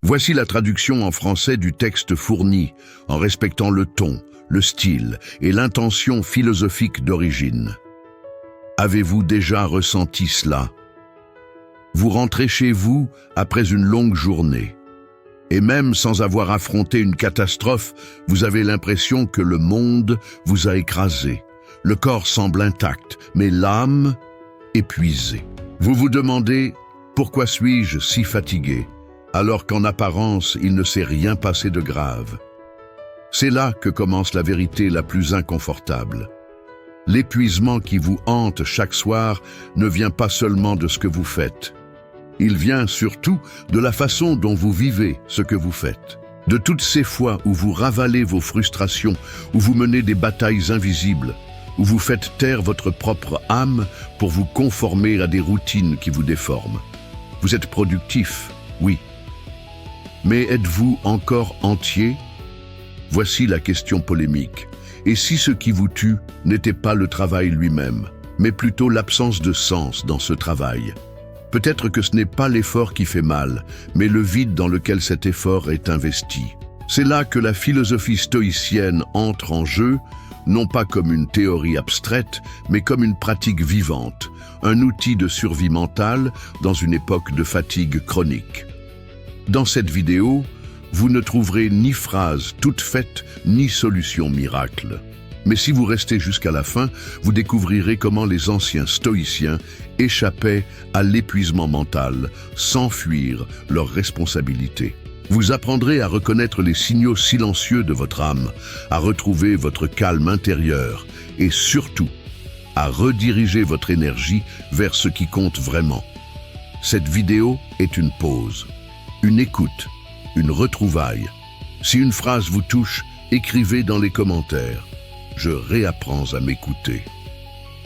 Voici la traduction en français du texte fourni, en respectant le ton, le style et l'intention philosophique d'origine. Avez-vous déjà ressenti cela? Vous rentrez chez vous après une longue journée. Et même sans avoir affronté une catastrophe, vous avez l'impression que le monde vous a écrasé. Le corps semble intact, mais l'âme épuisée. Vous vous demandez « Pourquoi suis-je si fatigué ?» alors qu'en apparence, il ne s'est rien passé de grave. C'est là que commence la vérité la plus inconfortable. L'épuisement qui vous hante chaque soir ne vient pas seulement de ce que vous faites. Il vient surtout de la façon dont vous vivez ce que vous faites. De toutes ces fois où vous ravalez vos frustrations, où vous menez des batailles invisibles, où vous faites taire votre propre âme pour vous conformer à des routines qui vous déforment. Vous êtes productif, oui. Mais êtes-vous encore entier? Voici la question polémique. Et si ce qui vous tue n'était pas le travail lui-même, mais plutôt l'absence de sens dans ce travail? Peut-être que ce n'est pas l'effort qui fait mal, mais le vide dans lequel cet effort est investi. C'est là que la philosophie stoïcienne entre en jeu, non pas comme une théorie abstraite, mais comme une pratique vivante, un outil de survie mentale dans une époque de fatigue chronique. Dans cette vidéo, vous ne trouverez ni phrase toute faite, ni solution miracle. Mais si vous restez jusqu'à la fin, vous découvrirez comment les anciens stoïciens échappaient à l'épuisement mental sans fuir leurs responsabilités. Vous apprendrez à reconnaître les signaux silencieux de votre âme, à retrouver votre calme intérieur et surtout à rediriger votre énergie vers ce qui compte vraiment. Cette vidéo est une pause, une écoute, une retrouvaille. Si une phrase vous touche, écrivez dans les commentaires. Je réapprends à m'écouter.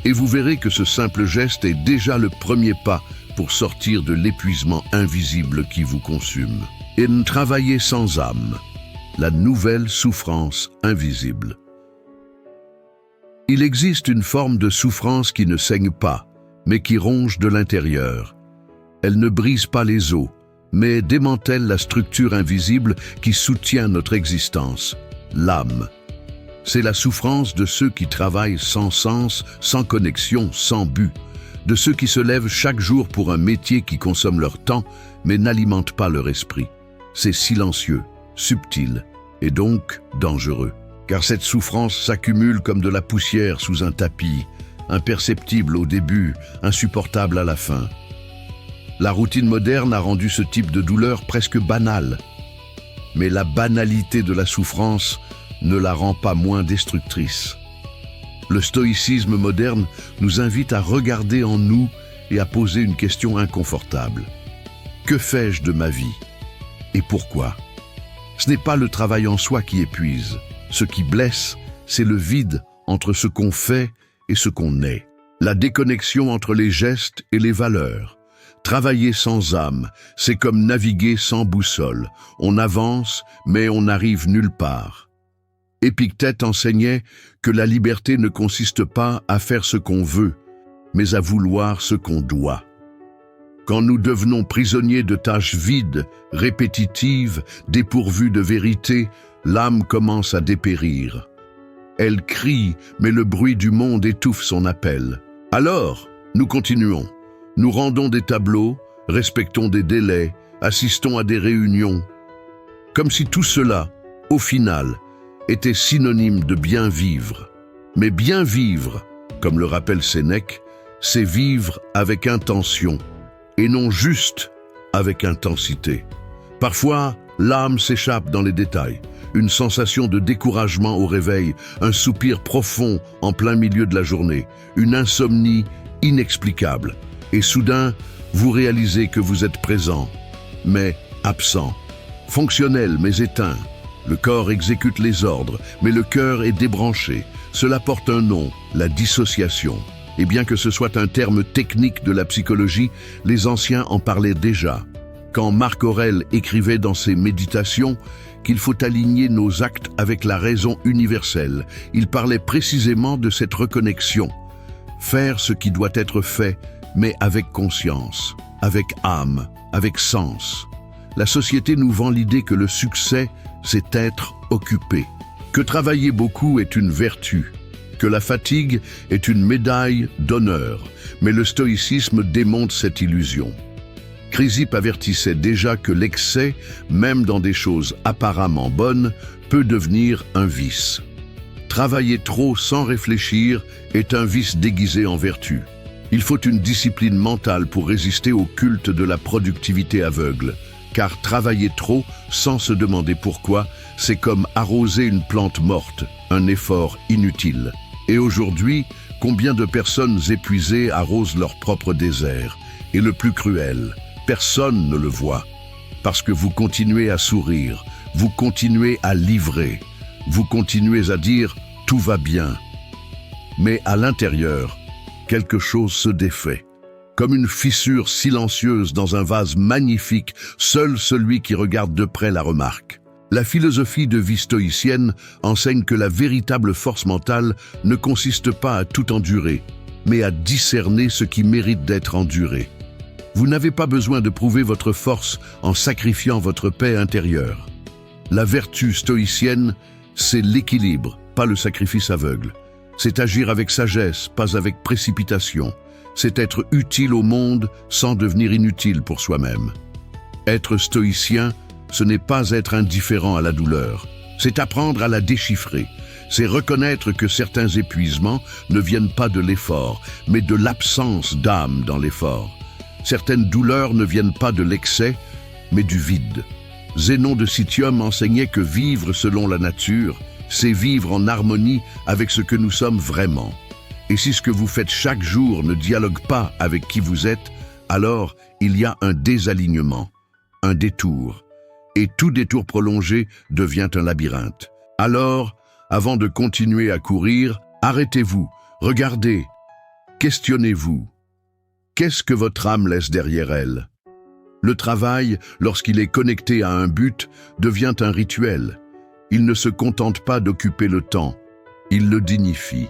Et vous verrez que ce simple geste est déjà le premier pas pour sortir de l'épuisement invisible qui vous consume. Et travailler sans âme, la nouvelle souffrance invisible. Il existe une forme de souffrance qui ne saigne pas, mais qui ronge de l'intérieur. Elle ne brise pas les os, mais démantèle la structure invisible qui soutient notre existence, l'âme. C'est la souffrance de ceux qui travaillent sans sens, sans connexion, sans but, de ceux qui se lèvent chaque jour pour un métier qui consomme leur temps, mais n'alimente pas leur esprit. C'est silencieux, subtil et donc dangereux, car cette souffrance s'accumule comme de la poussière sous un tapis, imperceptible au début, insupportable à la fin. La routine moderne a rendu ce type de douleur presque banal, mais la banalité de la souffrance ne la rend pas moins destructrice. Le stoïcisme moderne nous invite à regarder en nous et à poser une question inconfortable. Que fais-je de ma vie? Et pourquoi? Ce n'est pas le travail en soi qui épuise. Ce qui blesse, c'est le vide entre ce qu'on fait et ce qu'on est. La déconnexion entre les gestes et les valeurs. Travailler sans âme, c'est comme naviguer sans boussole. On avance, mais on n'arrive nulle part. Épictète enseignait que la liberté ne consiste pas à faire ce qu'on veut, mais à vouloir ce qu'on doit. Quand nous devenons prisonniers de tâches vides, répétitives, dépourvues de vérité, l'âme commence à dépérir. Elle crie, mais le bruit du monde étouffe son appel. Alors, nous continuons. Nous rendons des tableaux, respectons des délais, assistons à des réunions. Comme si tout cela, au final, était synonyme de bien vivre. Mais bien vivre, comme le rappelle Sénèque, c'est vivre avec intention, et non juste avec intensité. Parfois, l'âme s'échappe dans les détails, une sensation de découragement au réveil, un soupir profond en plein milieu de la journée, une insomnie inexplicable. Et soudain, vous réalisez que vous êtes présent, mais absent, fonctionnel mais éteint. Le corps exécute les ordres, mais le cœur est débranché. Cela porte un nom, la dissociation. Et bien que ce soit un terme technique de la psychologie, les anciens en parlaient déjà. Quand Marc Aurèle écrivait dans ses Méditations qu'il faut aligner nos actes avec la raison universelle, il parlait précisément de cette reconnexion. Faire ce qui doit être fait, mais avec conscience, avec âme, avec sens. La société nous vend l'idée que le succès, c'est être occupé, que travailler beaucoup est une vertu, que la fatigue est une médaille d'honneur. Mais le stoïcisme démonte cette illusion. Chrysippe avertissait déjà que l'excès, même dans des choses apparemment bonnes, peut devenir un vice. Travailler trop sans réfléchir est un vice déguisé en vertu. Il faut une discipline mentale pour résister au culte de la productivité aveugle, car travailler trop sans se demander pourquoi, c'est comme arroser une plante morte, un effort inutile. Et aujourd'hui, combien de personnes épuisées arrosent leur propre désert? Et le plus cruel, personne ne le voit, parce que vous continuez à sourire, vous continuez à livrer, vous continuez à dire « tout va bien ». Mais à l'intérieur, quelque chose se défait. Comme une fissure silencieuse dans un vase magnifique, seul celui qui regarde de près la remarque. La philosophie de vie stoïcienne enseigne que la véritable force mentale ne consiste pas à tout endurer, mais à discerner ce qui mérite d'être enduré. Vous n'avez pas besoin de prouver votre force en sacrifiant votre paix intérieure. La vertu stoïcienne, c'est l'équilibre, pas le sacrifice aveugle. C'est agir avec sagesse, pas avec précipitation. C'est être utile au monde sans devenir inutile pour soi-même. Être stoïcien, ce n'est pas être indifférent à la douleur. C'est apprendre à la déchiffrer. C'est reconnaître que certains épuisements ne viennent pas de l'effort, mais de l'absence d'âme dans l'effort. Certaines douleurs ne viennent pas de l'excès, mais du vide. Zénon de Citium enseignait que vivre selon la nature, c'est vivre en harmonie avec ce que nous sommes vraiment. Et si ce que vous faites chaque jour ne dialogue pas avec qui vous êtes, alors il y a un désalignement, un détour. Et tout détour prolongé devient un labyrinthe. Alors, avant de continuer à courir, arrêtez-vous, regardez, questionnez-vous. Qu'est-ce que votre âme laisse derrière elle? Le travail, lorsqu'il est connecté à un but, devient un rituel. Il ne se contente pas d'occuper le temps, il le dignifie.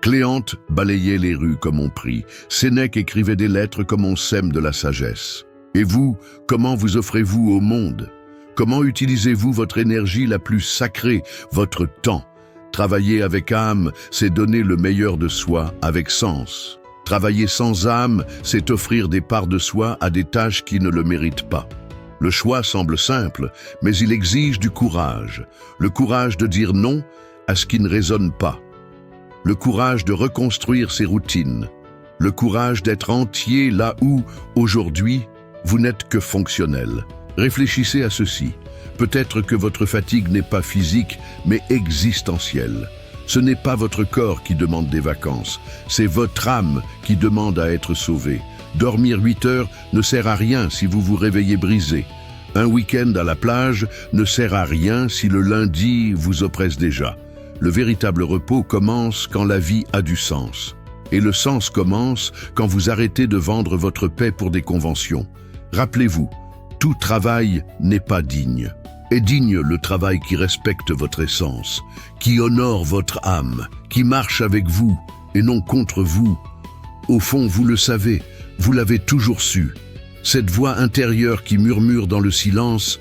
Cléante balayait les rues comme on prie, Sénèque écrivait des lettres comme on sème de la sagesse. Et vous, comment vous offrez-vous au monde? Comment utilisez-vous votre énergie la plus sacrée, votre temps? Travailler avec âme, c'est donner le meilleur de soi avec sens. Travailler sans âme, c'est offrir des parts de soi à des tâches qui ne le méritent pas. Le choix semble simple, mais il exige du courage. Le courage de dire non à ce qui ne résonne pas. Le courage de reconstruire ses routines. Le courage d'être entier là où, aujourd'hui, vous n'êtes que fonctionnel. Réfléchissez à ceci. Peut-être que votre fatigue n'est pas physique, mais existentielle. Ce n'est pas votre corps qui demande des vacances, c'est votre âme qui demande à être sauvée. Dormir 8 heures ne sert à rien si vous vous réveillez brisé. Un week-end à la plage ne sert à rien si le lundi vous oppresse déjà. Le véritable repos commence quand la vie a du sens. Et le sens commence quand vous arrêtez de vendre votre paix pour des conventions. Rappelez-vous, tout travail n'est pas digne. Est digne le travail qui respecte votre essence, qui honore votre âme, qui marche avec vous et non contre vous. Au fond, vous le savez, vous l'avez toujours su. Cette voix intérieure qui murmure dans le silence,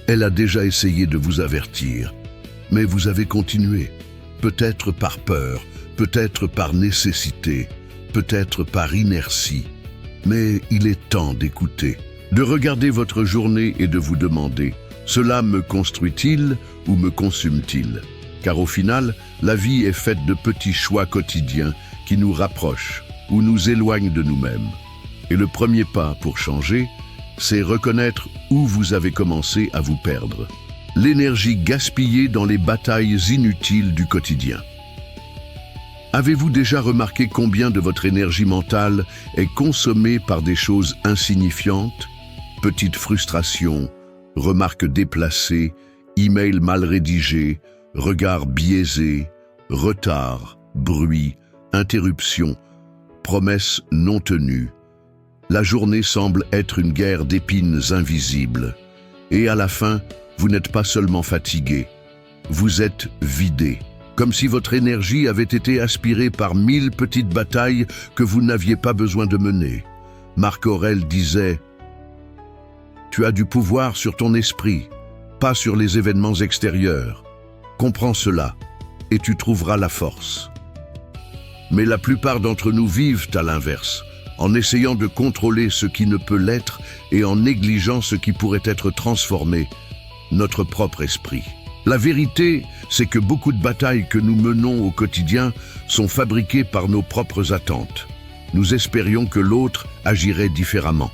elle a déjà essayé de vous avertir. Mais vous avez continué, peut-être par peur, peut-être par nécessité, peut-être par inertie. Mais il est temps d'écouter, de regarder votre journée et de vous demander « Cela me construit-il ou me consume-t-il » Car au final, la vie est faite de petits choix quotidiens qui nous rapprochent ou nous éloignent de nous-mêmes. Et le premier pas pour changer, c'est reconnaître où vous avez commencé à vous perdre. L'énergie gaspillée dans les batailles inutiles du quotidien. Avez-vous déjà remarqué combien de votre énergie mentale est consommée par des choses insignifiantes? Petites frustrations, remarques déplacées, emails mal rédigés, regards biaisés, retards, bruit, interruptions, promesses non tenues. La journée semble être une guerre d'épines invisibles. Et à la fin, vous n'êtes pas seulement fatigué, vous êtes vidé. Comme si votre énergie avait été aspirée par 1000 petites batailles que vous n'aviez pas besoin de mener. Marc Aurèle disait Tu as du pouvoir sur ton esprit, pas sur les événements extérieurs. Comprends cela, et tu trouveras la force. Mais la plupart d'entre nous vivent à l'inverse, en essayant de contrôler ce qui ne peut l'être et en négligeant ce qui pourrait être transformé, notre propre esprit. La vérité, c'est que beaucoup de batailles que nous menons au quotidien sont fabriquées par nos propres attentes. Nous espérions que l'autre agirait différemment,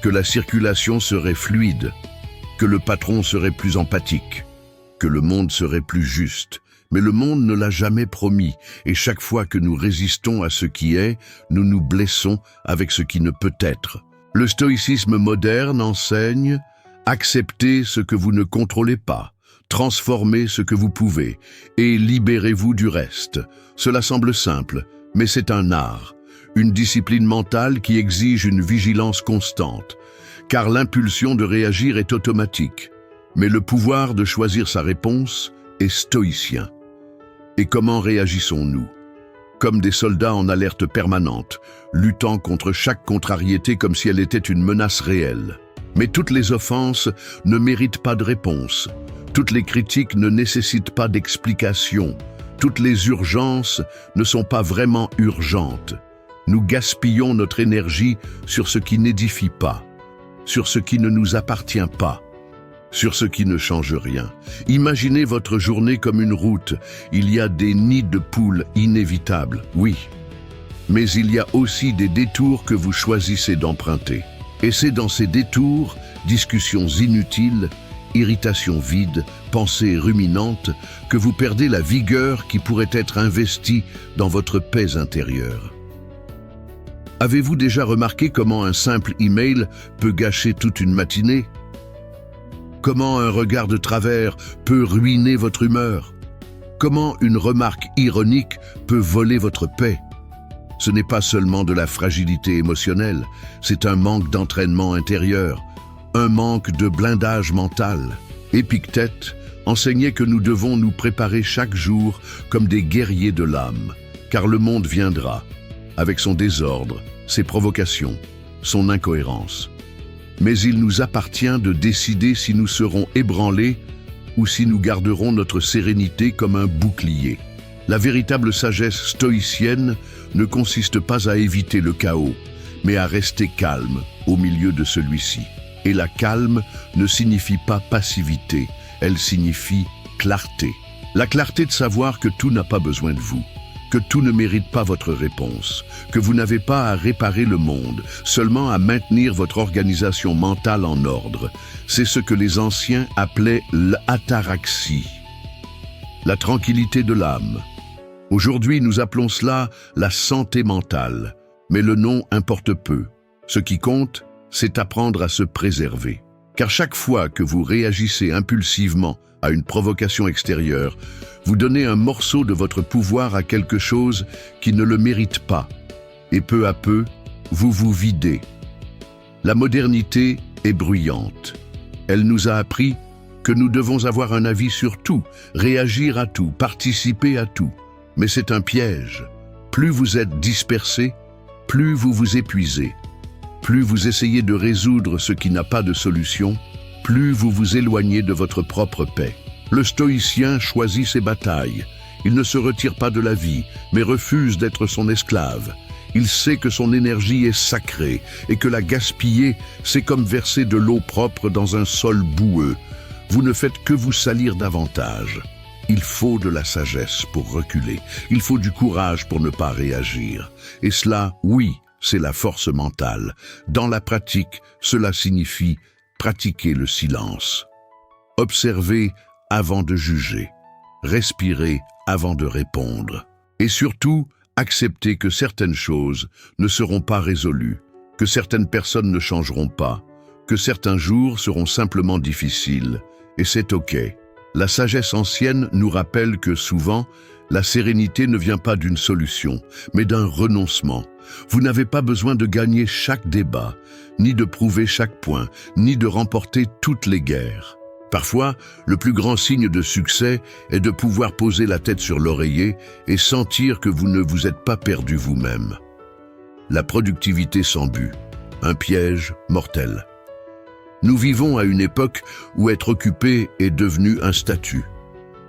que la circulation serait fluide, que le patron serait plus empathique, que le monde serait plus juste. Mais le monde ne l'a jamais promis, et chaque fois que nous résistons à ce qui est, nous nous blessons avec ce qui ne peut être. Le stoïcisme moderne enseigne « Acceptez ce que vous ne contrôlez pas, transformez ce que vous pouvez, et libérez-vous du reste ». Cela semble simple, mais c'est un art, une discipline mentale qui exige une vigilance constante, car l'impulsion de réagir est automatique, mais le pouvoir de choisir sa réponse est stoïcien. Et comment réagissons-nous? Comme des soldats en alerte permanente, luttant contre chaque contrariété comme si elle était une menace réelle. Mais toutes les offenses ne méritent pas de réponse. Toutes les critiques ne nécessitent pas d'explication. Toutes les urgences ne sont pas vraiment urgentes. Nous gaspillons notre énergie sur ce qui n'édifie pas, sur ce qui ne nous appartient pas, sur ce qui ne change rien. Imaginez votre journée comme une route. Il y a des nids de poules inévitables, oui. Mais il y a aussi des détours que vous choisissez d'emprunter. Et c'est dans ces détours, discussions inutiles, irritations vides, pensées ruminantes, que vous perdez la vigueur qui pourrait être investie dans votre paix intérieure. Avez-vous déjà remarqué comment un simple email peut gâcher toute une matinée? Comment un regard de travers peut ruiner votre humeur? Comment une remarque ironique peut voler votre paix? Ce n'est pas seulement de la fragilité émotionnelle, c'est un manque d'entraînement intérieur, un manque de blindage mental. Épictète enseignait que nous devons nous préparer chaque jour comme des guerriers de l'âme, car le monde viendra, avec son désordre, ses provocations, son incohérence. Mais il nous appartient de décider si nous serons ébranlés ou si nous garderons notre sérénité comme un bouclier. La véritable sagesse stoïcienne ne consiste pas à éviter le chaos, mais à rester calme au milieu de celui-ci. Et la calme ne signifie pas passivité, elle signifie clarté. La clarté de savoir que tout n'a pas besoin de vous, que tout ne mérite pas votre réponse, que vous n'avez pas à réparer le monde, seulement à maintenir votre organisation mentale en ordre. C'est ce que les anciens appelaient l'ataraxie, la tranquillité de l'âme. Aujourd'hui, nous appelons cela la santé mentale, mais le nom importe peu. Ce qui compte, c'est apprendre à se préserver. Car chaque fois que vous réagissez impulsivement à une provocation extérieure, vous donnez un morceau de votre pouvoir à quelque chose qui ne le mérite pas. Et peu à peu, vous vous videz. La modernité est bruyante. Elle nous a appris que nous devons avoir un avis sur tout, réagir à tout, participer à tout. Mais c'est un piège. Plus vous êtes dispersé, plus vous vous épuisez. Plus vous essayez de résoudre ce qui n'a pas de solution, plus vous vous éloignez de votre propre paix. Le stoïcien choisit ses batailles. Il ne se retire pas de la vie, mais refuse d'être son esclave. Il sait que son énergie est sacrée et que la gaspiller, c'est comme verser de l'eau propre dans un sol boueux. Vous ne faites que vous salir davantage. Il faut de la sagesse pour reculer. Il faut du courage pour ne pas réagir. Et cela, oui, c'est la force mentale. Dans la pratique, cela signifie pratiquer le silence. Observer avant de juger. Respirer avant de répondre. Et surtout, accepter que certaines choses ne seront pas résolues, que certaines personnes ne changeront pas, que certains jours seront simplement difficiles, et c'est OK. La sagesse ancienne nous rappelle que souvent, la sérénité ne vient pas d'une solution, mais d'un renoncement. Vous n'avez pas besoin de gagner chaque débat, ni de prouver chaque point, ni de remporter toutes les guerres. Parfois, le plus grand signe de succès est de pouvoir poser la tête sur l'oreiller et sentir que vous ne vous êtes pas perdu vous-même. La productivité sans but, un piège mortel. Nous vivons à une époque où être occupé est devenu un statut.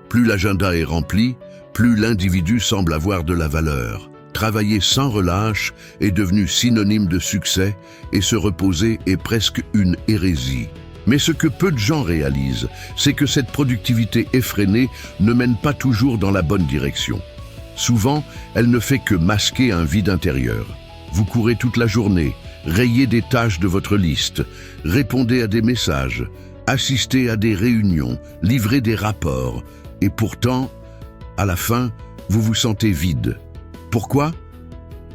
Plus l'agenda est rempli, plus l'individu semble avoir de la valeur. Travailler sans relâche est devenu synonyme de succès et se reposer est presque une hérésie. Mais ce que peu de gens réalisent, c'est que cette productivité effrénée ne mène pas toujours dans la bonne direction. Souvent, elle ne fait que masquer un vide intérieur. Vous courez toute la journée, rayez des tâches de votre liste, répondez à des messages, assistez à des réunions, livrez des rapports, et pourtant, à la fin, vous vous sentez vide. Pourquoi ?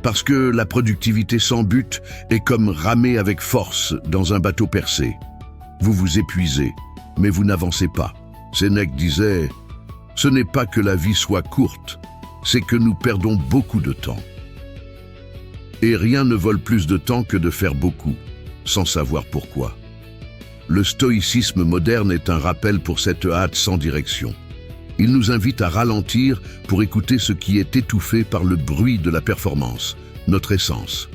Parce que la productivité sans but est comme ramer avec force dans un bateau percé. Vous vous épuisez, mais vous n'avancez pas. Sénèque disait « Ce n'est pas que la vie soit courte, c'est que nous perdons beaucoup de temps. » Et rien ne vole plus de temps que de faire beaucoup, sans savoir pourquoi. Le stoïcisme moderne est un rappel pour cette hâte sans direction. Il nous invite à ralentir pour écouter ce qui est étouffé par le bruit de la performance, notre essence.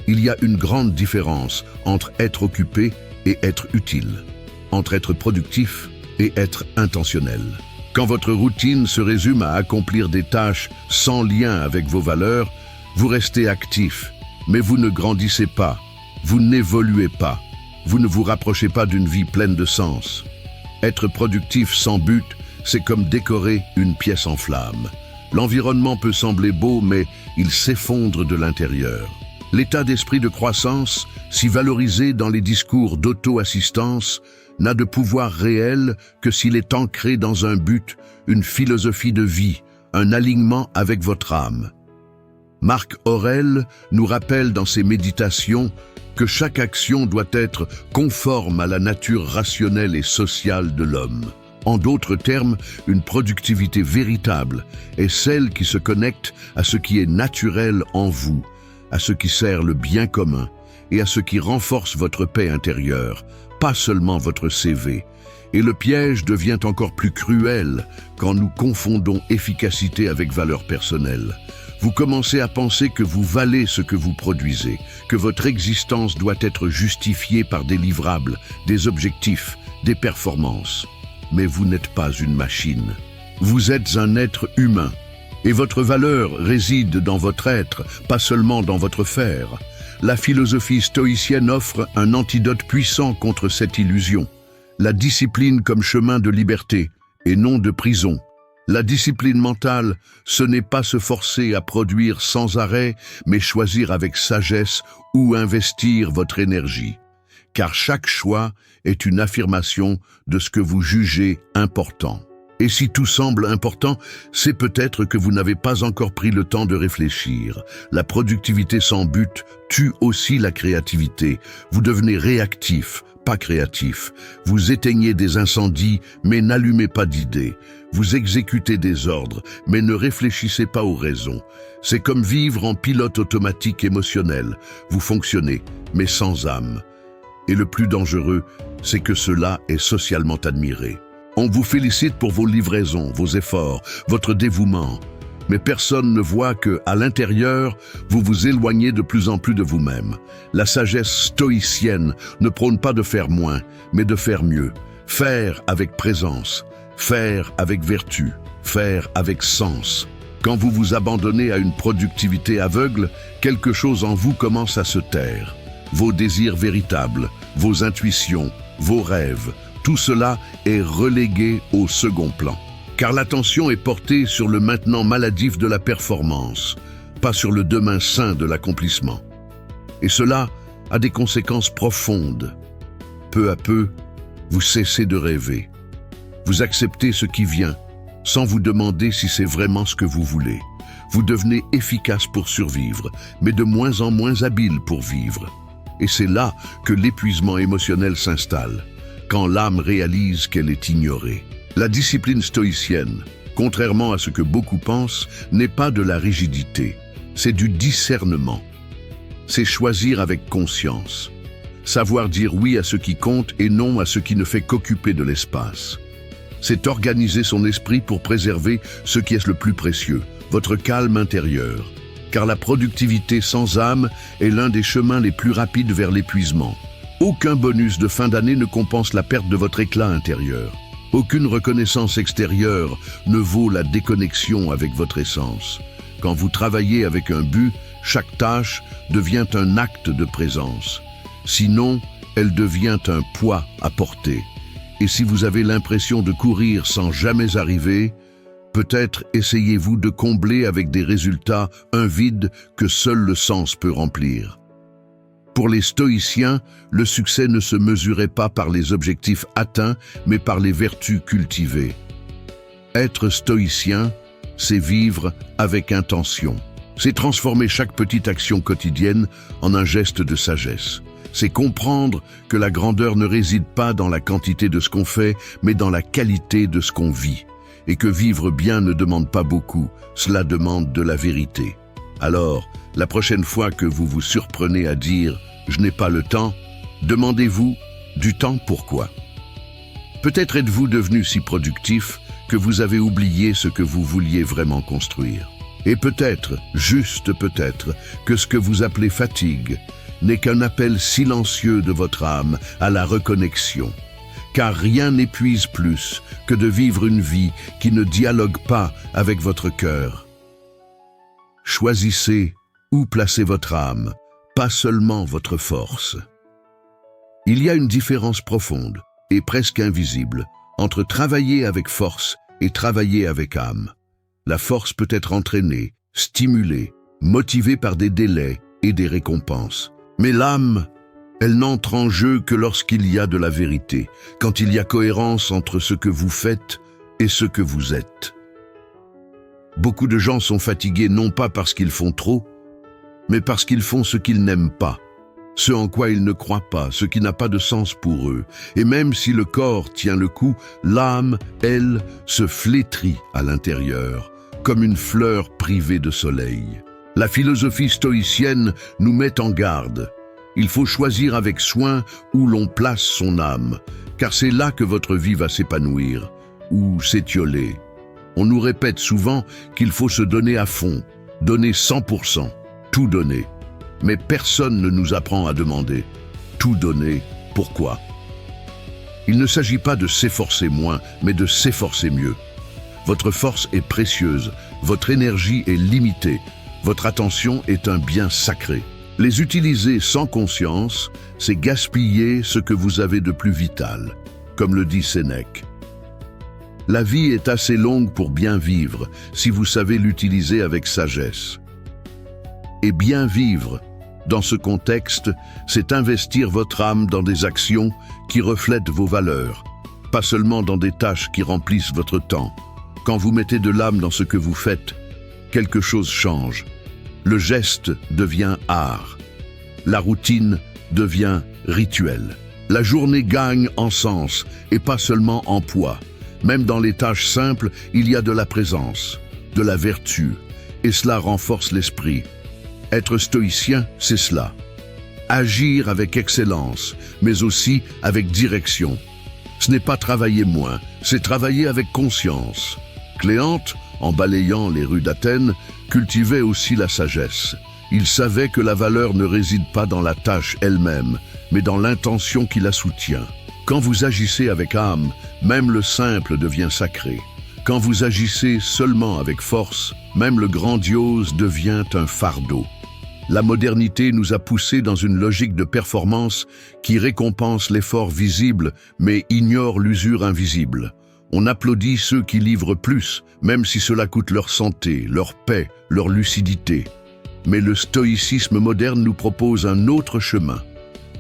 Il y a une grande différence entre être occupé et être utile, entre être productif et être intentionnel. Quand votre routine se résume à accomplir des tâches sans lien avec vos valeurs, vous restez actif, mais vous ne grandissez pas, vous n'évoluez pas, vous ne vous rapprochez pas d'une vie pleine de sens. Être productif sans but, c'est comme décorer une pièce en flammes. L'environnement peut sembler beau, mais il s'effondre de l'intérieur. L'état d'esprit de croissance, si valorisé dans les discours d'auto-assistance, n'a de pouvoir réel que s'il est ancré dans un but, une philosophie de vie, un alignement avec votre âme. Marc Aurèle nous rappelle dans ses méditations que chaque action doit être conforme à la nature rationnelle et sociale de l'homme. En d'autres termes, une productivité véritable est celle qui se connecte à ce qui est naturel en vous, à ce qui sert le bien commun et à ce qui renforce votre paix intérieure, pas seulement votre CV. Et le piège devient encore plus cruel quand nous confondons efficacité avec valeur personnelle. Vous commencez à penser que vous valez ce que vous produisez, que votre existence doit être justifiée par des livrables, des objectifs, des performances. Mais vous n'êtes pas une machine. Vous êtes un être humain. Et votre valeur réside dans votre être, pas seulement dans votre faire. La philosophie stoïcienne offre un antidote puissant contre cette illusion. La discipline comme chemin de liberté et non de prison. La discipline mentale, ce n'est pas se forcer à produire sans arrêt, mais choisir avec sagesse où investir votre énergie. Car chaque choix est une affirmation de ce que vous jugez important. Et si tout semble important, c'est peut-être que vous n'avez pas encore pris le temps de réfléchir. La productivité sans but tue aussi la créativité. Vous devenez réactif, pas créatif. Vous éteignez des incendies, mais n'allumez pas d'idées. Vous exécutez des ordres, mais ne réfléchissez pas aux raisons. C'est comme vivre en pilote automatique émotionnel. Vous fonctionnez, mais sans âme. Et le plus dangereux, c'est que cela est socialement admiré. On vous félicite pour vos livraisons, vos efforts, votre dévouement. Mais personne ne voit que, à l'intérieur, vous vous éloignez de plus en plus de vous-même. La sagesse stoïcienne ne prône pas de faire moins, mais de faire mieux. Faire avec présence, faire avec vertu, faire avec sens. Quand vous vous abandonnez à une productivité aveugle, quelque chose en vous commence à se taire. Vos désirs véritables, vos intuitions, vos rêves, tout cela est relégué au second plan. Car l'attention est portée sur le maintenant maladif de la performance, pas sur le demain sain de l'accomplissement. Et cela a des conséquences profondes. Peu à peu, vous cessez de rêver. Vous acceptez ce qui vient, sans vous demander si c'est vraiment ce que vous voulez. Vous devenez efficace pour survivre, mais de moins en moins habile pour vivre. Et c'est là que l'épuisement émotionnel s'installe, quand l'âme réalise qu'elle est ignorée. La discipline stoïcienne, contrairement à ce que beaucoup pensent, n'est pas de la rigidité, c'est du discernement. C'est choisir avec conscience, savoir dire oui à ce qui compte et non à ce qui ne fait qu'occuper de l'espace. C'est organiser son esprit pour préserver ce qui est le plus précieux, votre calme intérieur. Car la productivité sans âme est l'un des chemins les plus rapides vers l'épuisement. Aucun bonus de fin d'année ne compense la perte de votre éclat intérieur. Aucune reconnaissance extérieure ne vaut la déconnexion avec votre essence. Quand vous travaillez avec un but, chaque tâche devient un acte de présence. Sinon, elle devient un poids à porter. Et si vous avez l'impression de courir sans jamais arriver, peut-être essayez-vous de combler avec des résultats un vide que seul le sens peut remplir. Pour les stoïciens, le succès ne se mesurait pas par les objectifs atteints, mais par les vertus cultivées. Être stoïcien, c'est vivre avec intention. C'est transformer chaque petite action quotidienne en un geste de sagesse. C'est comprendre que la grandeur ne réside pas dans la quantité de ce qu'on fait, mais dans la qualité de ce qu'on vit. Et que vivre bien ne demande pas beaucoup, cela demande de la vérité. Alors, la prochaine fois que vous vous surprenez à dire « je n'ai pas le temps », demandez-vous « du temps pourquoi ?» Peut-être êtes-vous devenu si productif que vous avez oublié ce que vous vouliez vraiment construire. Et peut-être, juste peut-être, que ce que vous appelez fatigue n'est qu'un appel silencieux de votre âme à la reconnexion. Car rien n'épuise plus que de vivre une vie qui ne dialogue pas avec votre cœur. Choisissez où placer votre âme, pas seulement votre force. Il y a une différence profonde et presque invisible entre travailler avec force et travailler avec âme. La force peut être entraînée, stimulée, motivée par des délais et des récompenses. Mais l'âme, elle n'entre en jeu que lorsqu'il y a de la vérité, quand il y a cohérence entre ce que vous faites et ce que vous êtes. Beaucoup de gens sont fatigués non pas parce qu'ils font trop, mais parce qu'ils font ce qu'ils n'aiment pas, ce en quoi ils ne croient pas, ce qui n'a pas de sens pour eux. Et même si le corps tient le coup, l'âme, elle, se flétrit à l'intérieur, comme une fleur privée de soleil. La philosophie stoïcienne nous met en garde. Il faut choisir avec soin où l'on place son âme, car c'est là que votre vie va s'épanouir, ou s'étioler. On nous répète souvent qu'il faut se donner à fond, donner 100%, tout donner. Mais personne ne nous apprend à demander « tout donner, pourquoi ?» Il ne s'agit pas de s'efforcer moins, mais de s'efforcer mieux. Votre force est précieuse, votre énergie est limitée, votre attention est un bien sacré. Les utiliser sans conscience, c'est gaspiller ce que vous avez de plus vital, comme le dit Sénèque. La vie est assez longue pour bien vivre, si vous savez l'utiliser avec sagesse. Et bien vivre, dans ce contexte, c'est investir votre âme dans des actions qui reflètent vos valeurs, pas seulement dans des tâches qui remplissent votre temps. Quand vous mettez de l'âme dans ce que vous faites, quelque chose change. Le geste devient art. La routine devient rituel. La journée gagne en sens et pas seulement en poids. Même dans les tâches simples, il y a de la présence, de la vertu, et cela renforce l'esprit. Être stoïcien, c'est cela. Agir avec excellence, mais aussi avec direction. Ce n'est pas travailler moins, c'est travailler avec conscience. Cléante, en balayant les rues d'Athènes, cultivait aussi la sagesse. Il savait que la valeur ne réside pas dans la tâche elle-même, mais dans l'intention qui la soutient. Quand vous agissez avec âme, même le simple devient sacré. Quand vous agissez seulement avec force, même le grandiose devient un fardeau. La modernité nous a poussés dans une logique de performance qui récompense l'effort visible, mais ignore l'usure invisible. On applaudit ceux qui livrent plus, même si cela coûte leur santé, leur paix, leur lucidité. Mais le stoïcisme moderne nous propose un autre chemin,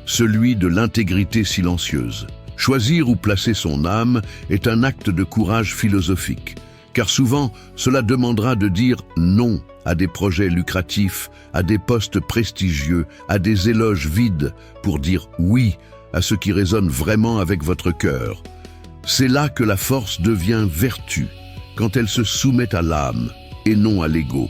celui de l'intégrité silencieuse. Choisir où placer son âme est un acte de courage philosophique, car souvent cela demandera de dire non à des projets lucratifs, à des postes prestigieux, à des éloges vides, pour dire oui à ce qui résonne vraiment avec votre cœur. C'est là que la force devient vertu, quand elle se soumet à l'âme et non à l'ego.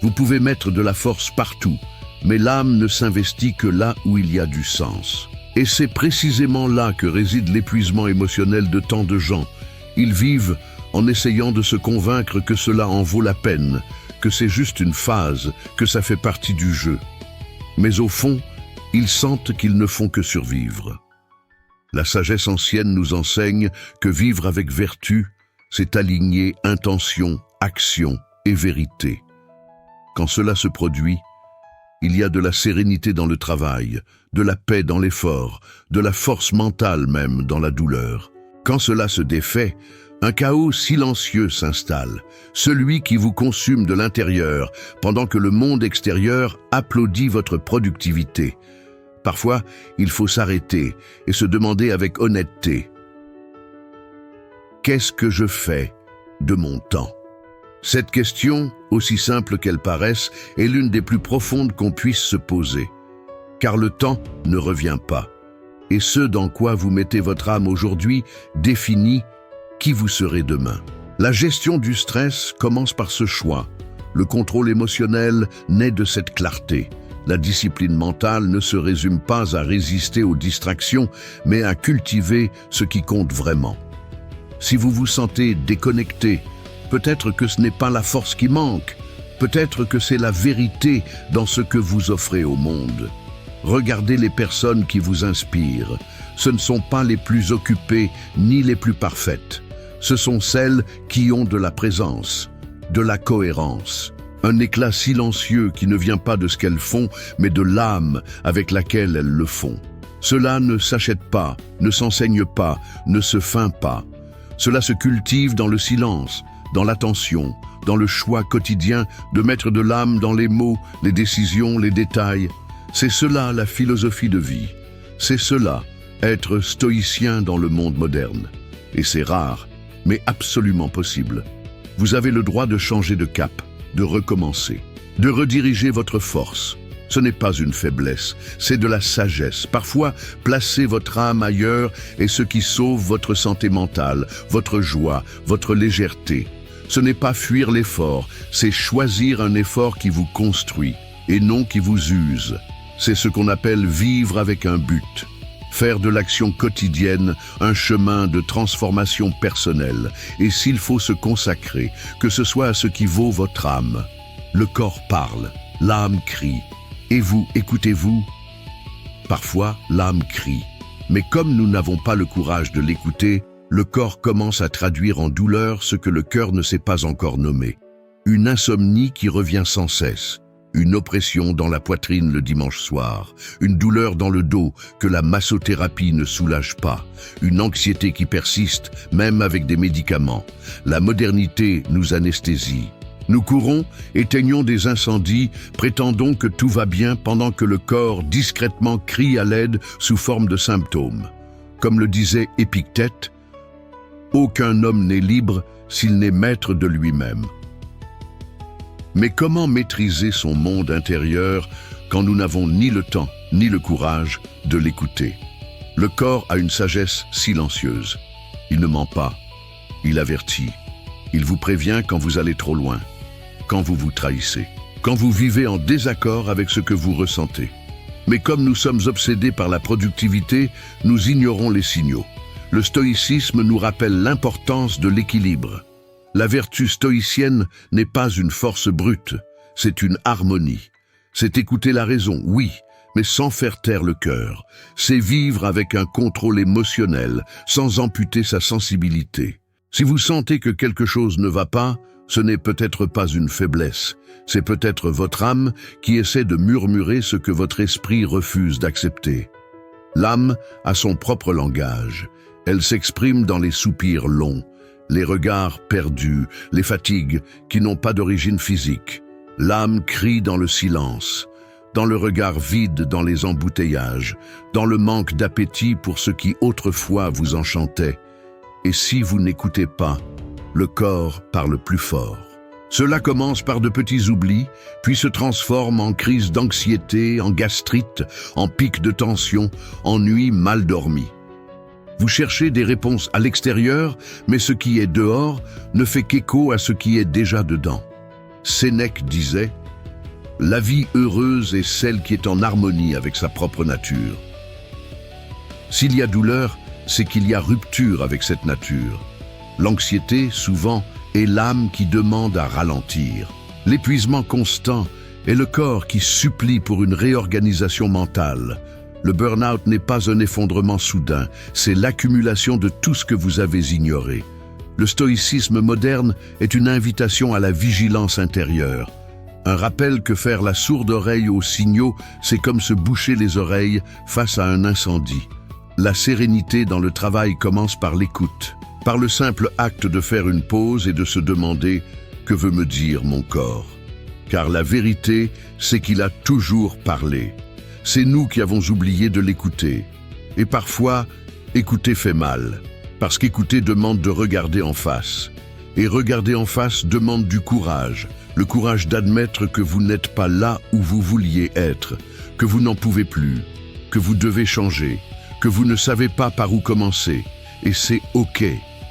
Vous pouvez mettre de la force partout, mais l'âme ne s'investit que là où il y a du sens. Et c'est précisément là que réside l'épuisement émotionnel de tant de gens. Ils vivent en essayant de se convaincre que cela en vaut la peine, que c'est juste une phase, que ça fait partie du jeu. Mais au fond, Ils sentent qu'ils ne font que survivre. La sagesse ancienne nous enseigne que vivre avec vertu, c'est aligner intention, action et vérité. Quand cela se produit, il y a de la sérénité dans le travail, de la paix dans l'effort, de la force mentale même dans la douleur. Quand cela se défait, un chaos silencieux s'installe, celui qui vous consume de l'intérieur, pendant que le monde extérieur applaudit votre productivité. Parfois, il faut s'arrêter et se demander avec honnêteté: qu'est-ce que je fais de mon temps? Cette question, aussi simple qu'elle paraisse, est l'une des plus profondes qu'on puisse se poser. Car le temps ne revient pas. Et ce dans quoi vous mettez votre âme aujourd'hui définit qui vous serez demain. La gestion du stress commence par ce choix. Le contrôle émotionnel naît de cette clarté. La discipline mentale ne se résume pas à résister aux distractions, mais à cultiver ce qui compte vraiment. Si vous vous sentez déconnecté, peut-être que ce n'est pas la force qui manque, peut-être que c'est la vérité dans ce que vous offrez au monde. Regardez les personnes qui vous inspirent. Ce ne sont pas les plus occupées ni les plus parfaites. Ce sont celles qui ont de la présence, de la cohérence. Un éclat silencieux qui ne vient pas de ce qu'elles font, mais de l'âme avec laquelle elles le font. Cela ne s'achète pas, ne s'enseigne pas, ne se feint pas. Cela se cultive dans le silence, dans l'attention, dans le choix quotidien de mettre de l'âme dans les mots, les décisions, les détails. C'est cela la philosophie de vie. C'est cela, être stoïcien dans le monde moderne. Et c'est rare, mais absolument possible. Vous avez le droit de changer de cap, de recommencer, de rediriger votre force. Ce n'est pas une faiblesse, c'est de la sagesse. Parfois, placer votre âme ailleurs est ce qui sauve votre santé mentale, votre joie, votre légèreté. Ce n'est pas fuir l'effort, c'est choisir un effort qui vous construit et non qui vous use. C'est ce qu'on appelle vivre avec un but. Faire de l'action quotidienne un chemin de transformation personnelle. Et s'il faut se consacrer, que ce soit à ce qui vaut votre âme. Le corps parle, l'âme crie. Et vous, écoutez-vous? Parfois, l'âme crie. Mais comme nous n'avons pas le courage de l'écouter, le corps commence à traduire en douleur ce que le cœur ne sait pas encore nommer. Une insomnie qui revient sans cesse. Une oppression dans la poitrine le dimanche soir, une douleur dans le dos que la massothérapie ne soulage pas, une anxiété qui persiste, même avec des médicaments. La modernité nous anesthésie. Nous courons, éteignons des incendies, prétendons que tout va bien pendant que le corps discrètement crie à l'aide sous forme de symptômes. Comme le disait Épictète, « Aucun homme n'est libre s'il n'est maître de lui-même ». Mais comment maîtriser son monde intérieur quand nous n'avons ni le temps ni le courage de l'écouter? Le corps a une sagesse silencieuse. Il ne ment pas. Il avertit. Il vous prévient quand vous allez trop loin, quand vous vous trahissez, quand vous vivez en désaccord avec ce que vous ressentez. Mais comme nous sommes obsédés par la productivité, nous ignorons les signaux. Le stoïcisme nous rappelle l'importance de l'équilibre. La vertu stoïcienne n'est pas une force brute, c'est une harmonie. C'est écouter la raison, oui, mais sans faire taire le cœur. C'est vivre avec un contrôle émotionnel, sans amputer sa sensibilité. Si vous sentez que quelque chose ne va pas, ce n'est peut-être pas une faiblesse. C'est peut-être votre âme qui essaie de murmurer ce que votre esprit refuse d'accepter. L'âme a son propre langage. Elle s'exprime dans les soupirs longs, les regards perdus, les fatigues qui n'ont pas d'origine physique. L'âme crie dans le silence, dans le regard vide dans les embouteillages, dans le manque d'appétit pour ce qui autrefois vous enchantait. Et si vous n'écoutez pas, le corps parle plus fort. Cela commence par de petits oublis, puis se transforme en crise d'anxiété, en gastrite, en pic de tension, en nuit mal dormie. Vous cherchez des réponses à l'extérieur, mais ce qui est dehors ne fait qu'écho à ce qui est déjà dedans. Sénèque disait « La vie heureuse est celle qui est en harmonie avec sa propre nature. » S'il y a douleur, c'est qu'il y a rupture avec cette nature. L'anxiété, souvent, est l'âme qui demande à ralentir. L'épuisement constant et le corps qui supplie pour une réorganisation mentale. Le burn-out n'est pas un effondrement soudain, c'est l'accumulation de tout ce que vous avez ignoré. Le stoïcisme moderne est une invitation à la vigilance intérieure. Un rappel que faire la sourde oreille aux signaux, c'est comme se boucher les oreilles face à un incendie. La sérénité dans le travail commence par l'écoute, par le simple acte de faire une pause et de se demander « Que veut me dire mon corps ?» Car la vérité, c'est qu'il a toujours parlé. C'est nous qui avons oublié de l'écouter. Et parfois, écouter fait mal, parce qu'écouter demande de regarder en face. Et regarder en face demande du courage, le courage d'admettre que vous n'êtes pas là où vous vouliez être, que vous n'en pouvez plus, que vous devez changer, que vous ne savez pas par où commencer. Et c'est OK.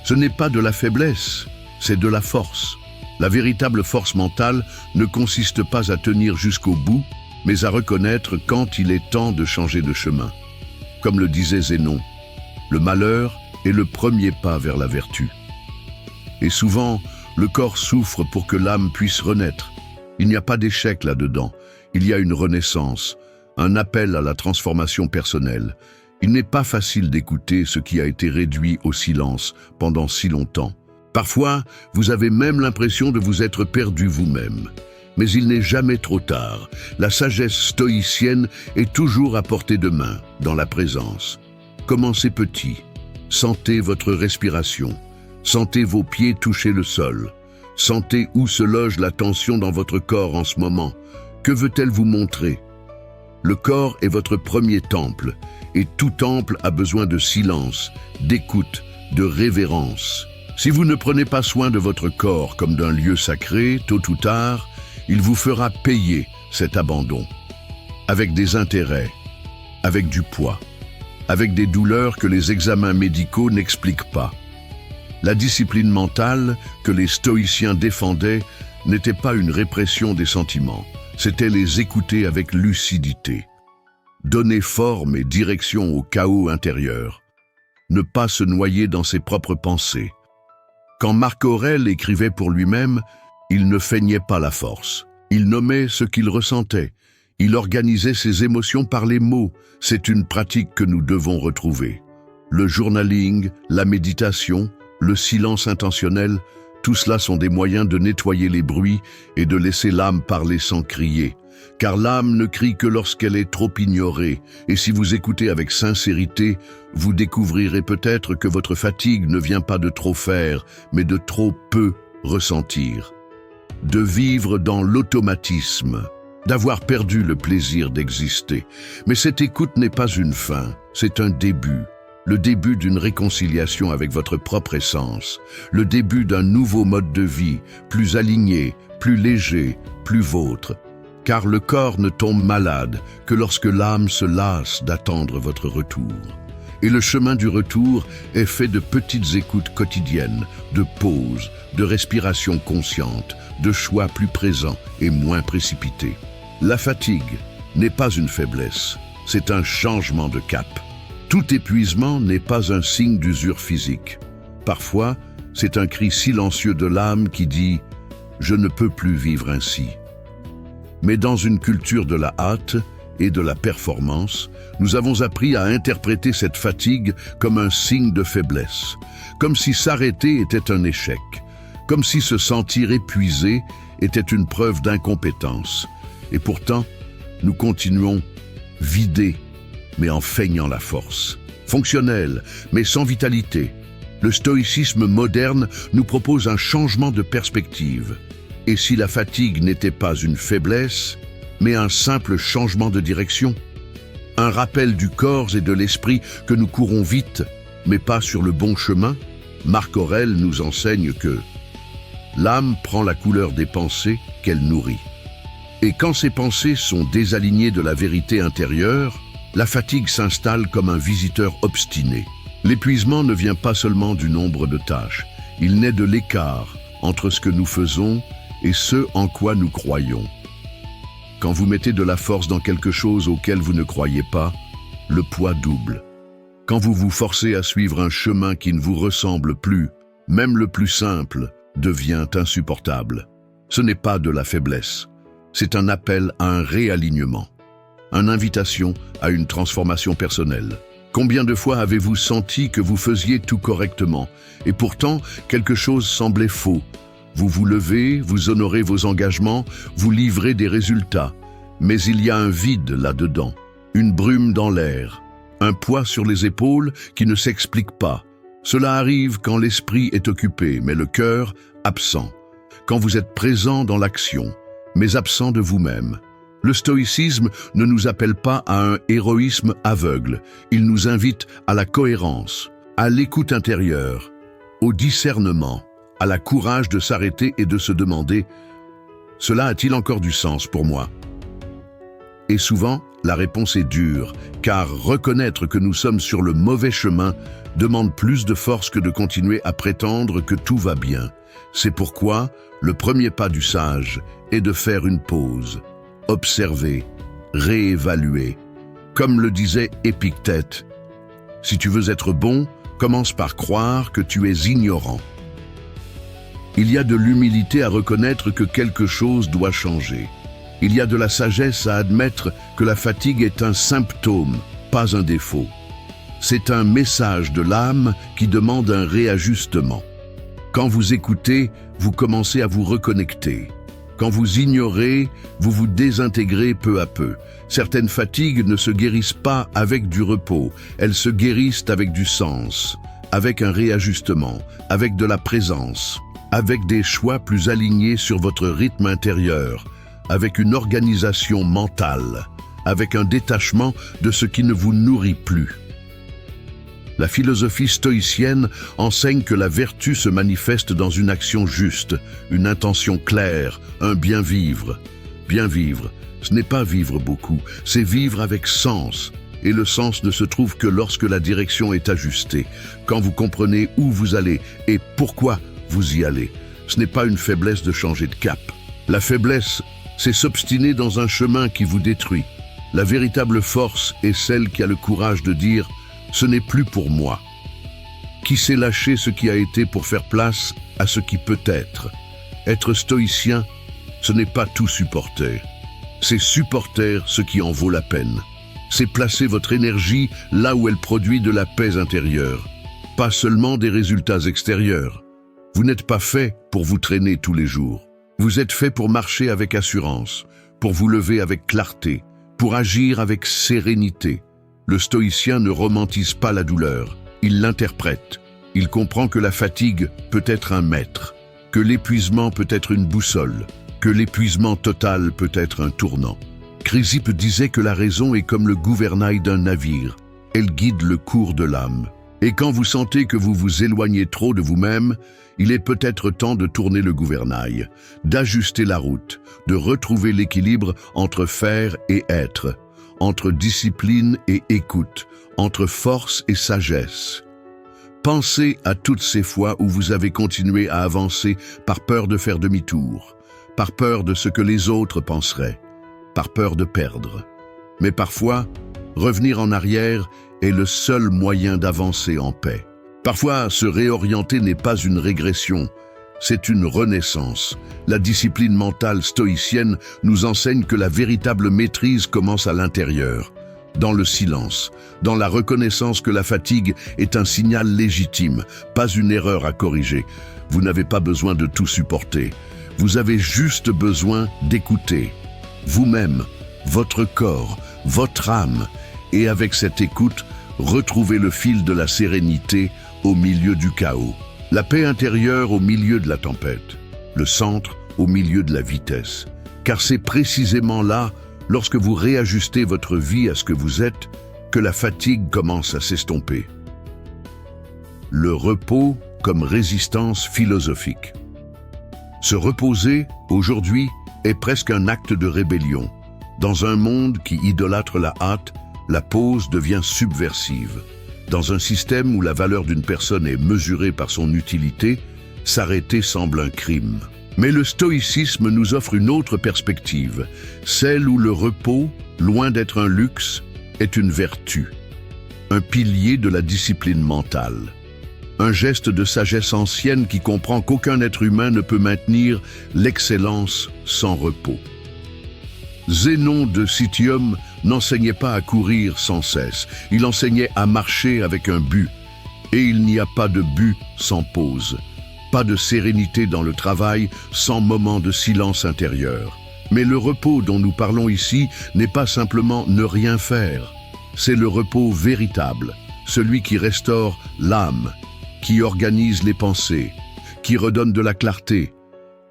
Ce n'est pas de la faiblesse, c'est de la force. La véritable force mentale ne consiste pas à tenir jusqu'au bout, mais à reconnaître quand il est temps de changer de chemin. Comme le disait Zénon, le malheur est le premier pas vers la vertu. Et souvent, le corps souffre pour que l'âme puisse renaître. Il n'y a pas d'échec là-dedans. Il y a une renaissance, un appel à la transformation personnelle. Il n'est pas facile d'écouter ce qui a été réduit au silence pendant si longtemps. Parfois, vous avez même l'impression de vous être perdu vous-même. Mais il n'est jamais trop tard. La sagesse stoïcienne est toujours à portée de main, dans la présence. Commencez petit. Sentez votre respiration. Sentez vos pieds toucher le sol. Sentez où se loge la tension dans votre corps en ce moment. Que veut-elle vous montrer? Le corps est votre premier temple, et tout temple a besoin de silence, d'écoute, de révérence. Si vous ne prenez pas soin de votre corps comme d'un lieu sacré, tôt ou tard, il vous fera payer cet abandon. Avec des intérêts, avec du poids, avec des douleurs que les examens médicaux n'expliquent pas. La discipline mentale que les stoïciens défendaient n'était pas une répression des sentiments, c'était les écouter avec lucidité. Donner forme et direction au chaos intérieur. Ne pas se noyer dans ses propres pensées. Quand Marc Aurèle écrivait pour lui-même, il ne feignait pas la force. Il nommait ce qu'il ressentait. Il organisait ses émotions par les mots. C'est une pratique que nous devons retrouver. Le journaling, la méditation, le silence intentionnel, tout cela sont des moyens de nettoyer les bruits et de laisser l'âme parler sans crier. Car l'âme ne crie que lorsqu'elle est trop ignorée. Et si vous écoutez avec sincérité, vous découvrirez peut-être que votre fatigue ne vient pas de trop faire, mais de trop peu ressentir. De vivre dans l'automatisme, d'avoir perdu le plaisir d'exister. Mais cette écoute n'est pas une fin, c'est un début. Le début d'une réconciliation avec votre propre essence. Le début d'un nouveau mode de vie, plus aligné, plus léger, plus vôtre. Car le corps ne tombe malade que lorsque l'âme se lasse d'attendre votre retour. Et le chemin du retour est fait de petites écoutes quotidiennes, de pauses, de respiration consciente, de choix plus présents et moins précipités. La fatigue n'est pas une faiblesse, c'est un changement de cap. Tout épuisement n'est pas un signe d'usure physique. Parfois, c'est un cri silencieux de l'âme qui dit « Je ne peux plus vivre ainsi ». Mais dans une culture de la hâte et de la performance, nous avons appris à interpréter cette fatigue comme un signe de faiblesse, comme si s'arrêter était un échec, comme si se sentir épuisé était une preuve d'incompétence. Et pourtant, nous continuons vidés, mais en feignant la force. Fonctionnel, mais sans vitalité. Le stoïcisme moderne nous propose un changement de perspective. Et si la fatigue n'était pas une faiblesse, mais un simple changement de direction? Un rappel du corps et de l'esprit que nous courons vite, mais pas sur le bon chemin? Marc Aurèle nous enseigne que l'âme prend la couleur des pensées qu'elle nourrit. Et quand ces pensées sont désalignées de la vérité intérieure, la fatigue s'installe comme un visiteur obstiné. L'épuisement ne vient pas seulement du nombre de tâches, il naît de l'écart entre ce que nous faisons et ce en quoi nous croyons. Quand vous mettez de la force dans quelque chose auquel vous ne croyez pas, le poids double. Quand vous vous forcez à suivre un chemin qui ne vous ressemble plus, même le plus simple devient insupportable. Ce n'est pas de la faiblesse, C'est un appel à un réalignement, une invitation à une transformation personnelle. Combien de fois avez-vous senti que vous faisiez tout correctement, et pourtant quelque chose semblait faux? Vous vous levez, vous honorez vos engagements, vous livrez des résultats, mais il y a un vide là-dedans, une brume dans l'air, un poids sur les épaules qui ne s'explique pas. Cela arrive quand l'esprit est occupé, mais le cœur absent, quand vous êtes présent dans l'action, mais absent de vous-même. Le stoïcisme ne nous appelle pas à un héroïsme aveugle, il nous invite à la cohérence, à l'écoute intérieure, au discernement, à la courage de s'arrêter et de se demander « Cela a-t-il encore du sens pour moi ?» Et souvent, la réponse est dure, car reconnaître que nous sommes sur le mauvais chemin demande plus de force que de continuer à prétendre que tout va bien. C'est pourquoi le premier pas du sage est de faire une pause, observer, réévaluer. Comme le disait Épictète, « Si tu veux être bon, commence par croire que tu es ignorant. » Il y a de l'humilité à reconnaître que quelque chose doit changer. Il y a de la sagesse à admettre que la fatigue est un symptôme, pas un défaut. C'est un message de l'âme qui demande un réajustement. Quand vous écoutez, vous commencez à vous reconnecter. Quand vous ignorez, vous vous désintégrez peu à peu. Certaines fatigues ne se guérissent pas avec du repos, elles se guérissent avec du sens, avec un réajustement, avec de la présence, avec des choix plus alignés sur votre rythme intérieur, avec une organisation mentale, avec un détachement de ce qui ne vous nourrit plus. La philosophie stoïcienne enseigne que la vertu se manifeste dans une action juste, une intention claire, un bien vivre. Bien vivre, ce n'est pas vivre beaucoup, c'est vivre avec sens. Et le sens ne se trouve que lorsque la direction est ajustée, quand vous comprenez où vous allez et pourquoi vous y allez. Ce n'est pas une faiblesse de changer de cap. La faiblesse, c'est s'obstiner dans un chemin qui vous détruit. La véritable force est celle qui a le courage de dire « ce n'est plus pour moi ». Qui sait lâcher ce qui a été pour faire place à ce qui peut être. Être stoïcien, ce n'est pas tout supporter. C'est supporter ce qui en vaut la peine. C'est placer votre énergie là où elle produit de la paix intérieure, pas seulement des résultats extérieurs. Vous n'êtes pas fait pour vous traîner tous les jours. Vous êtes fait pour marcher avec assurance, pour vous lever avec clarté, pour agir avec sérénité. Le stoïcien ne romantise pas la douleur, il l'interprète. Il comprend que la fatigue peut être un maître, que l'épuisement peut être une boussole, que l'épuisement total peut être un tournant. Chrysippe disait que la raison est comme le gouvernail d'un navire, elle guide le cours de l'âme. Et quand vous sentez que vous vous éloignez trop de vous-même, il est peut-être temps de tourner le gouvernail, d'ajuster la route, de retrouver l'équilibre entre faire et être, entre discipline et écoute, entre force et sagesse. Pensez à toutes ces fois où vous avez continué à avancer par peur de faire demi-tour, par peur de ce que les autres penseraient, par peur de perdre. Mais parfois, revenir en arrière est le seul moyen d'avancer en paix. Parfois, se réorienter n'est pas une régression, c'est une renaissance. La discipline mentale stoïcienne nous enseigne que la véritable maîtrise commence à l'intérieur, dans le silence, dans la reconnaissance que la fatigue est un signal légitime, pas une erreur à corriger. Vous n'avez pas besoin de tout supporter, vous avez juste besoin d'écouter. Vous-même, votre corps, votre âme, et avec cette écoute, retrouvez le fil de la sérénité au milieu du chaos. La paix intérieure au milieu de la tempête, le centre au milieu de la vitesse. Car c'est précisément là, lorsque vous réajustez votre vie à ce que vous êtes, que la fatigue commence à s'estomper. Le repos comme résistance philosophique. Se reposer, aujourd'hui, est presque un acte de rébellion. Dans un monde qui idolâtre la hâte, la pause devient subversive. Dans un système où la valeur d'une personne est mesurée par son utilité, s'arrêter semble un crime. Mais le stoïcisme nous offre une autre perspective, celle où le repos, loin d'être un luxe, est une vertu, un pilier de la discipline mentale. Un geste de sagesse ancienne qui comprend qu'aucun être humain ne peut maintenir l'excellence sans repos. Zénon de Citium n'enseignait pas à courir sans cesse, il enseignait à marcher avec un but. Et il n'y a pas de but sans pause, pas de sérénité dans le travail sans moment de silence intérieur. Mais le repos dont nous parlons ici n'est pas simplement ne rien faire, c'est le repos véritable, celui qui restaure l'âme, qui organise les pensées, qui redonne de la clarté,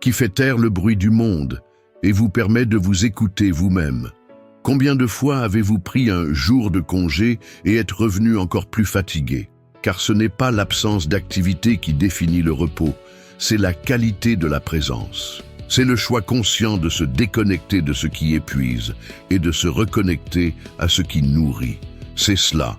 qui fait taire le bruit du monde et vous permet de vous écouter vous-même. Combien de fois avez-vous pris un jour de congé et êtes revenu encore plus fatigué? Car ce n'est pas l'absence d'activité qui définit le repos, c'est la qualité de la présence. C'est le choix conscient de se déconnecter de ce qui épuise et de se reconnecter à ce qui nourrit. C'est cela,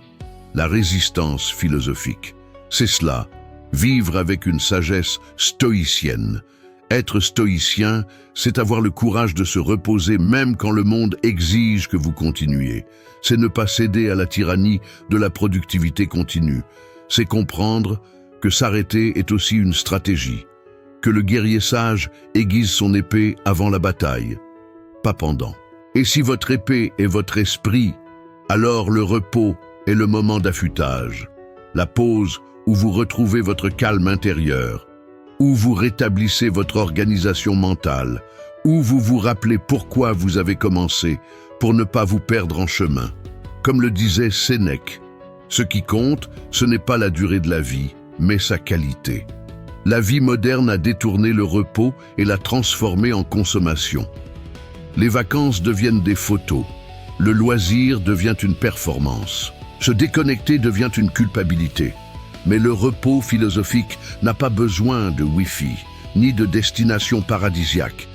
la résistance philosophique. C'est cela, vivre avec une sagesse stoïcienne. Être stoïcien, c'est avoir le courage de se reposer même quand le monde exige que vous continuiez. C'est ne pas céder à la tyrannie de la productivité continue. C'est comprendre que s'arrêter est aussi une stratégie, que le guerrier sage aiguise son épée avant la bataille, pas pendant. Et si votre épée est votre esprit, alors le repos est le moment d'affûtage, la pause où vous retrouvez votre calme intérieur, où vous rétablissez votre organisation mentale, où vous vous rappelez pourquoi vous avez commencé, pour ne pas vous perdre en chemin. Comme le disait Sénèque, ce qui compte, ce n'est pas la durée de la vie, mais sa qualité. La vie moderne a détourné le repos et l'a transformé en consommation. Les vacances deviennent des photos, le loisir devient une performance, se déconnecter devient une culpabilité. Mais le repos philosophique n'a pas besoin de Wi-Fi, ni de destination paradisiaque.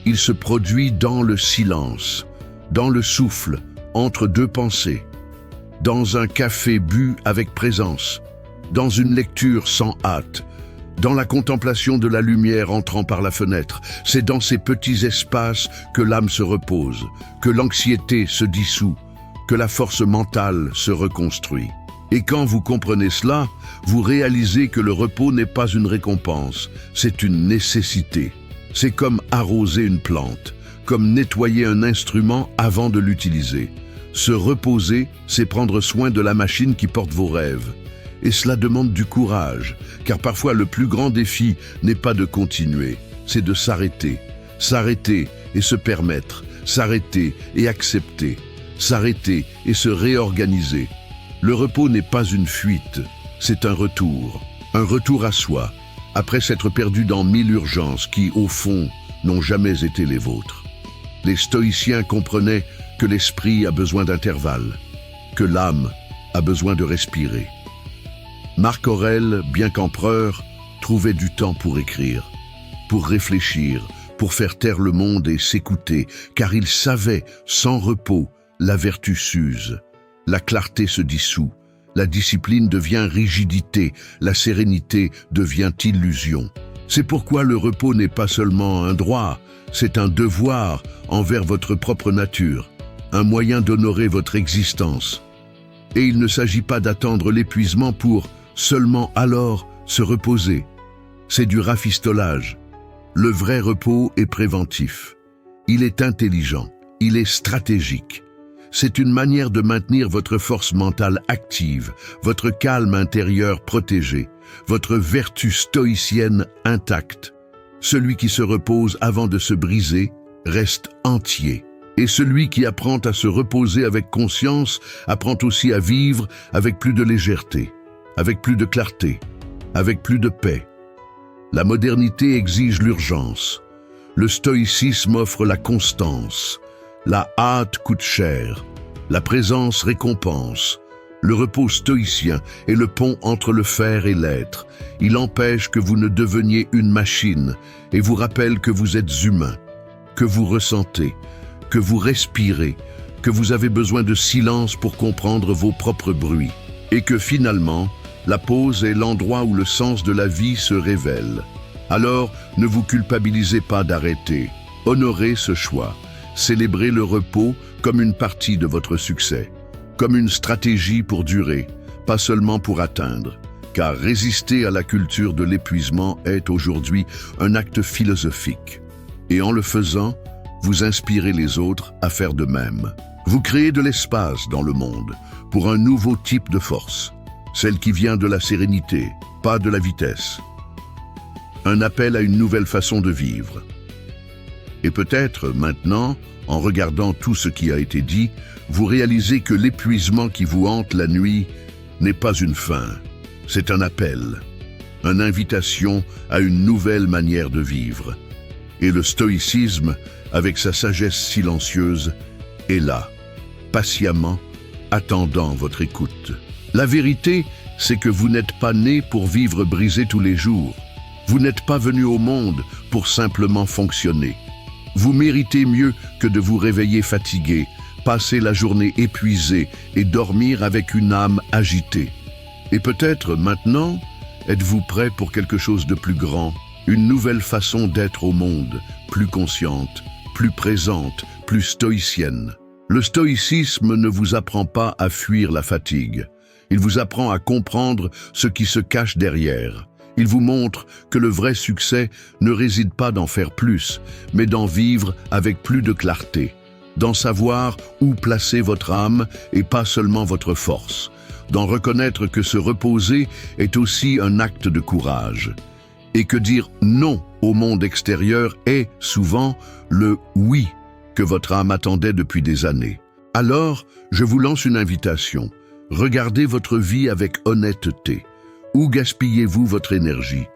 Il se produit dans le silence, dans le souffle, entre deux pensées, dans un café bu avec présence, dans une lecture sans hâte, dans la contemplation de la lumière entrant par la fenêtre. C'est dans ces petits espaces que l'âme se repose, que l'anxiété se dissout, que la force mentale se reconstruit. Et quand vous comprenez cela, vous réalisez que le repos n'est pas une récompense, c'est une nécessité. C'est comme arroser une plante, comme nettoyer un instrument avant de l'utiliser. Se reposer, c'est prendre soin de la machine qui porte vos rêves. Et cela demande du courage, car parfois le plus grand défi n'est pas de continuer, c'est de s'arrêter. S'arrêter et se permettre, s'arrêter et accepter, s'arrêter et se réorganiser. Le repos n'est pas une fuite, c'est un retour à soi, après s'être perdu dans 1000 urgences qui, au fond, n'ont jamais été les vôtres. Les stoïciens comprenaient que l'esprit a besoin d'intervalles, que l'âme a besoin de respirer. Marc Aurèle, bien qu'empereur, trouvait du temps pour écrire, pour réfléchir, pour faire taire le monde et s'écouter, car il savait, sans repos, la vertu s'use, la clarté se dissout, la discipline devient rigidité, la sérénité devient illusion. C'est pourquoi le repos n'est pas seulement un droit, c'est un devoir envers votre propre nature, un moyen d'honorer votre existence. Et il ne s'agit pas d'attendre l'épuisement pour seulement alors se reposer. C'est du rafistolage. Le vrai repos est préventif. Il est intelligent. Il est stratégique. C'est une manière de maintenir votre force mentale active, votre calme intérieur protégé, votre vertu stoïcienne intacte. Celui qui se repose avant de se briser reste entier. Et celui qui apprend à se reposer avec conscience apprend aussi à vivre avec plus de légèreté, avec plus de clarté, avec plus de paix. La modernité exige l'urgence. Le stoïcisme offre la constance. La hâte coûte cher. La présence récompense. Le repos stoïcien est le pont entre le faire et l'être. Il empêche que vous ne deveniez une machine et vous rappelle que vous êtes humain, que vous ressentez, que vous respirez, que vous avez besoin de silence pour comprendre vos propres bruits, et que finalement, la pause est l'endroit où le sens de la vie se révèle. Alors, ne vous culpabilisez pas d'arrêter. Honorez ce choix. Célébrez le repos comme une partie de votre succès, comme une stratégie pour durer, pas seulement pour atteindre. Car résister à la culture de l'épuisement est aujourd'hui un acte philosophique. Et en le faisant, vous inspirez les autres à faire de même. Vous créez de l'espace dans le monde pour un nouveau type de force, celle qui vient de la sérénité, pas de la vitesse. Un appel à une nouvelle façon de vivre. Et peut-être, maintenant, en regardant tout ce qui a été dit, vous réalisez que l'épuisement qui vous hante la nuit n'est pas une fin, c'est un appel, une invitation à une nouvelle manière de vivre. Et le stoïcisme, avec sa sagesse silencieuse, est là, patiemment, attendant votre écoute. La vérité, c'est que vous n'êtes pas né pour vivre brisé tous les jours. Vous n'êtes pas venu au monde pour simplement fonctionner. Vous méritez mieux que de vous réveiller fatigué, passer la journée épuisé et dormir avec une âme agitée. Et peut-être maintenant, êtes-vous prêt pour quelque chose de plus grand, une nouvelle façon d'être au monde, plus consciente, plus présente, plus stoïcienne. Le stoïcisme ne vous apprend pas à fuir la fatigue. Il vous apprend à comprendre ce qui se cache derrière. Il vous montre que le vrai succès ne réside pas d'en faire plus, mais d'en vivre avec plus de clarté, d'en savoir où placer votre âme et pas seulement votre force, d'en reconnaître que se reposer est aussi un acte de courage, et que dire non au monde extérieur est souvent le oui que votre âme attendait depuis des années. Alors, je vous lance une invitation. Regardez votre vie avec honnêteté. Où gaspillez-vous votre énergie?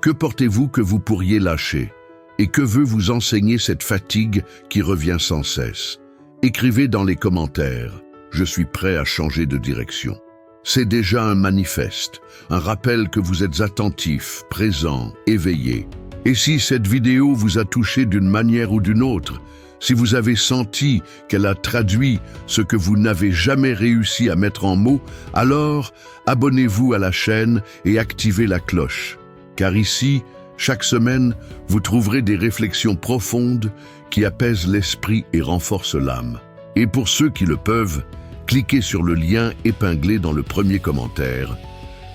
Que portez-vous que vous pourriez lâcher? Et que veut vous enseigner cette fatigue qui revient sans cesse? Écrivez dans les commentaires « Je suis prêt à changer de direction ». C'est déjà un manifeste, un rappel que vous êtes attentif, présent, éveillé. Et si cette vidéo vous a touché d'une manière ou d'une autre, si vous avez senti qu'elle a traduit ce que vous n'avez jamais réussi à mettre en mots, alors abonnez-vous à la chaîne et activez la cloche. Car ici, chaque semaine, vous trouverez des réflexions profondes qui apaisent l'esprit et renforcent l'âme. Et pour ceux qui le peuvent, cliquez sur le lien épinglé dans le premier commentaire.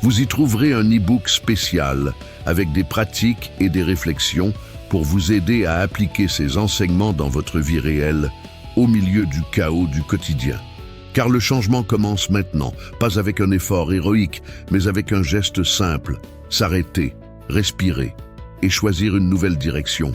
Vous y trouverez un e-book spécial avec des pratiques et des réflexions pour vous aider à appliquer ces enseignements dans votre vie réelle, au milieu du chaos du quotidien. Car le changement commence maintenant, pas avec un effort héroïque, mais avec un geste simple, s'arrêter, respirer et choisir une nouvelle direction.